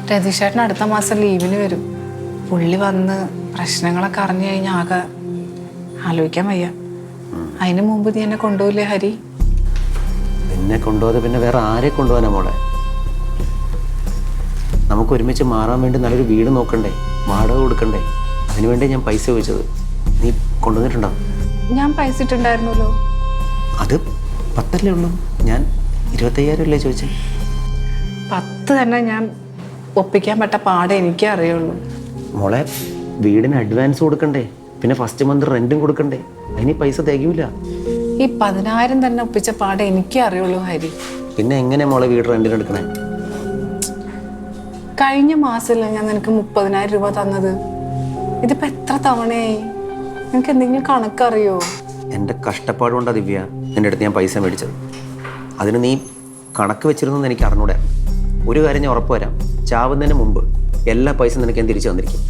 രതീഷേട്ടൻ അടുത്ത മാസം ലീവിന് വരും. പുള്ളി വന്ന് പ്രശ്നങ്ങളൊക്കെ അറിഞ്ഞു കഴിഞ്ഞാൽ ആകെ ആലോചിക്കാൻ വയ്യ. അതിന് മുമ്പ് നീ എന്നെ കൊണ്ടുപോയില്ലേ ഹരി? നിന്നെ കൊണ്ടുപോകാതെ പിന്നെ വേറെ ആരെ കൊണ്ടുപോകാനാ മോളെ? നമുക്ക് ഒരുമിച്ച് മാറാൻ വേണ്ടി നല്ലൊരു വീട് നോക്കണ്ടേ, വാടക കൊടുക്കണ്ടേ? അതിനുവേണ്ടി ഞാൻ പൈസ ചോദിച്ചത്. നീ കൊണ്ടുവന്നിട്ടുണ്ടോ? ഞാൻ പൈസ ഇട്ടുണ്ടായിരുന്നല്ലോ. അത് 10 ഉള്ളൂ. ഞാൻ 25,000 ചോദിച്ചേ. 10 തന്നെ ഞാൻ ഒപ്പിക്കാൻ പറ്റ പാടെ എനിക്കേ അറിയുള്ളൂ. മോളെ, വീടിന് അഡ്വാൻസ് കൊടുക്കണ്ടേ, പിന്നെ ഫസ്റ്റ് മന്ത് റെന്റും കൊടുക്കണ്ടേ? അതിന് പൈസ തികയൂല. ഈ 10,000 തന്നെ ഒപ്പിച്ച പാടെ എനിക്കേ അറിയുള്ളൂ ഹരി. പിന്നെ എങ്ങനെ മോളെ വീട് റെന്റിന് എടുക്കണേ? കഴിഞ്ഞ മാസമല്ലേ ഞാൻ നിനക്ക് 30,000 രൂപ തന്നത്? ഇതിപ്പോ എത്ര തവണയായി? നിനക്ക് എന്തെങ്കിലും കണക്കറിയോ? എൻ്റെ കഷ്ടപ്പാട് കൊണ്ടാ ദിവ്യ നിൻ്റെ അടുത്ത് ഞാൻ പൈസ മേടിച്ചത്. അതിന് നീ കണക്ക് വെച്ചിരുന്നെന്ന് എനിക്ക് അറിഞ്ഞൂടെ. ഒരു കാര്യം ഞാൻ ഉറപ്പ് വരാം, ചാവുന്നതിന് മുമ്പ് എല്ലാ പൈസ നിനക്ക് ഞാൻ തിരിച്ചു തന്നിരിക്കും.